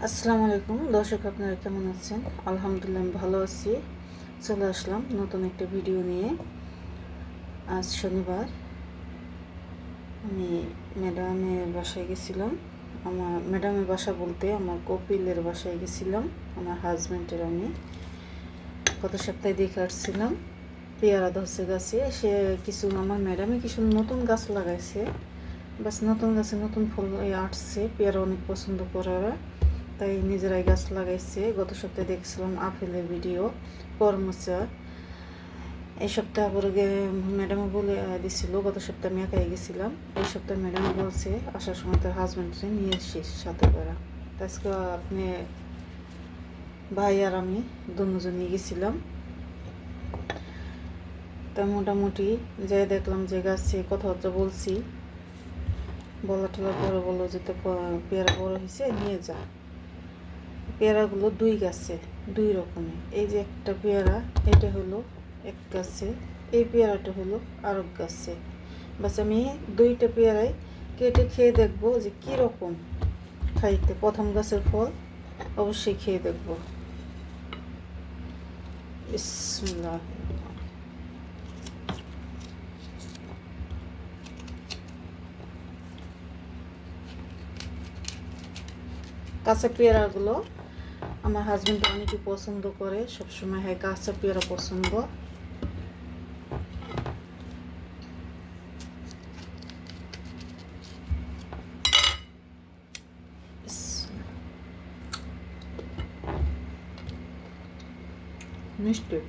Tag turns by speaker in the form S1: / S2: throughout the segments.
S1: আসসালামু আলাইকুম দর্শক, আপনারা কেমন আছেন? আলহামদুলিল্লাহ আমি ভালো আছি। চলে আসলাম নতুন একটা ভিডিও নিয়ে। আজ শনিবার আমি ম্যাডামের বাসায় গেছিলাম। আমার ম্যাডামের বাসা বলতে আমার কপিলের বাসায় গেছিলাম। আমার হাজব্যান্ডের আমি গত সপ্তাহে দেখে আসছিলাম পেয়ারা ধরছে গাছে। সে কিছু আমার ম্যাডামে কিছু নতুন গাছ লাগাইছে, বাস নতুন গাছে নতুন ফল আসছে। পেয়ারা অনেক পছন্দ করে ওরা, তাই নিজেরাই গাছ লাগাইছে। গত সপ্তাহে দেখছিলাম আপেলের ভিডিও, করমচা। এই সপ্তাহে আবার ম্যাডামও বলে দিছিল, গত সপ্তাহে আমি একাই গেছিলাম। এই সপ্তাহে ম্যাডামও বলছে আসার সময় তার হাজব্যান্ডকে নিয়ে এসিস সাথে করে। আজকে আপনি ভাই আর আমি দুজন নিয়ে গেছিলাম। তা মোটামুটি যাই দেখলাম যে গাছে কথাবার্তা বলছি, বলা টলা পরে বললো যে তো পেয়ারা বড় হয়েছে নিয়ে যা। পেয়ারাগুলো দুই গাছে দুই রকমের। এই যে একটা পেয়ারা, এটা হলো এক গাছে, এই পেয়ারাটা হলো আর এক গাছে। বাস আমি দুইটা পেয়ারাই কেটে খেয়ে দেখবো যে কীরকম খাইতে। প্রথম গাছের ফল অবশ্যই খেয়ে দেখবো। বিসমিল্লাহ। কাঁচা পেয়ারাগুলো আমার হাজব্যান্ড অনেকে পছন্দ করে, সবসময় হয় কাঁচা পেয়ারা পছন্দ। মিষ্টি।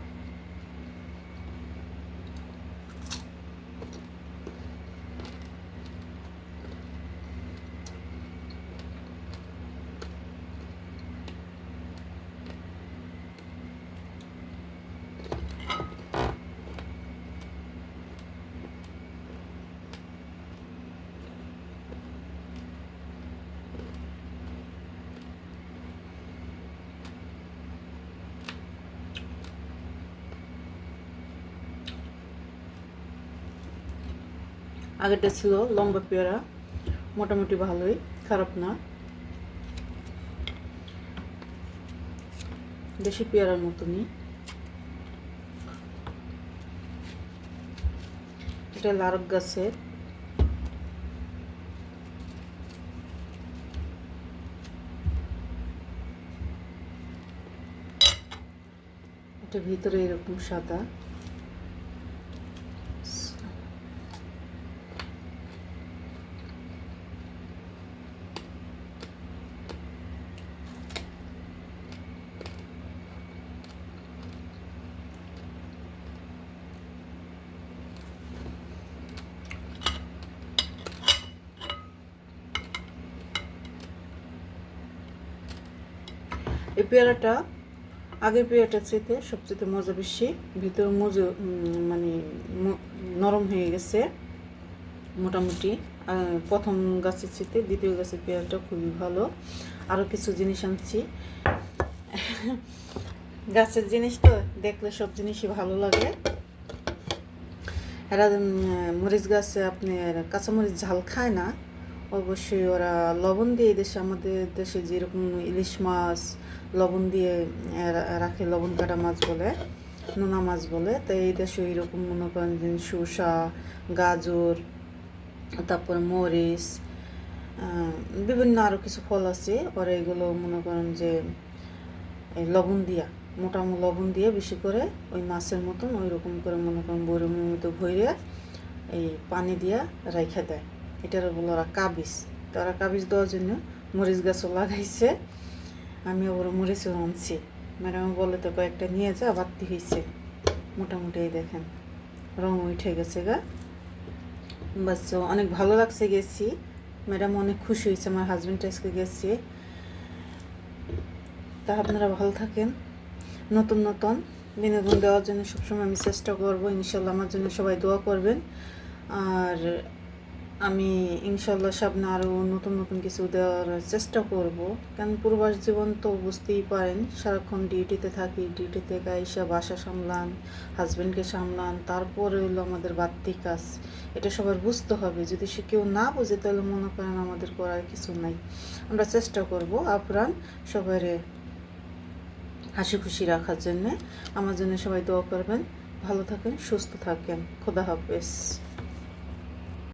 S1: আগেরটা ছিল লম্বা পেয়ারা, মোটামুটি ভালোই, খারাপ না। দেশি পেয়ারার মতনই। এটা লারক গাছের। এটা ভিতরে এরকম সাদা। এই পেয়ারাটা আগের পেয়ারাটার চাইতে সবচেয়ে মজা বেশি। ভিতরে মানে নরম হয়ে গেছে মোটামুটি। প্রথম গাছের চাইতে দ্বিতীয় গাছের পেয়ারাটা খুবই ভালো। আরও কিছু জিনিস আনছি। গাছের জিনিস তো দেখলে সব জিনিসই ভালো লাগে। এরা মরিচ গাছে আপনার কাঁচামরিচ ঝাল খায় না, অবশ্যই ওরা লবণ দিয়ে, দেশে আমাদের দেশে যেরকম ইলিশ মাছ লবণ দিয়ে রাখে, লবণ কাটা মাছ বলে, নোনা মাছ বলে, তাই এই দেশে এইরকম মনে করেন যে শসা, গাজর, তারপর মরিচ, বিভিন্ন আরও কিছু ফল আছে, ওরা এগুলো মনে করেন যে লবণ দিয়া, মোটা লবণ দিয়ে বেশি করে ওই মাছের মতন ওই রকম করে মনে করেন বরমের মতো ভরে এই পানি দিয়া রাইখা দেয়। এটার বলে ওরা কাবিজ। তারা কাবিজ দেওয়ার জন্য মরিচ গাছও লাগাইছে। আমি ওর মরিচও আনছি। ম্যাডাম বলে তো কয়েকটা নিয়ে যা, বাড়তি হয়েছে মোটামুটি। এই দেখেন রং উঠে গেছে গা। বাস অনেক ভালো লাগছে, গেছি। ম্যাডাম অনেক খুশি হয়েছে, আমার হাজব্যান্ড আজকে গেছে। তা আপনারা ভালো থাকেন। নতুন নতুন বিনোদন দেওয়ার জন্য সবসময় আমি চেষ্টা করবো। ইনশাল্লাহ আমার জন্য সবাই দোয়া করবেন। আর আমি ইনশাল্লাহ সামনে আরও নতুন নতুন কিছু দেওয়ার চেষ্টা করব। কারণ প্রবাস জীবন তো বুঝতেই পারেন, সারাক্ষণ ডিউটিতে থাকি, ডিউটি থেকে আইসা বাসা সামলান, হাজব্যান্ডকে সামলান, তারপরে হলো আমাদের বাড়তি কাজ। এটা সবার বুঝতে হবে। যদি সে কেউ না বুঝে তাহলে মনে করেন আমাদের করার কিছু নাই। আমরা চেষ্টা করব আপ্রাণ সবাইরে হাসি খুশি রাখার জন্যে। আমার জন্য সবাই দোয়া করবেন। ভালো থাকেন, সুস্থ থাকেন। খোদা হাফেজ।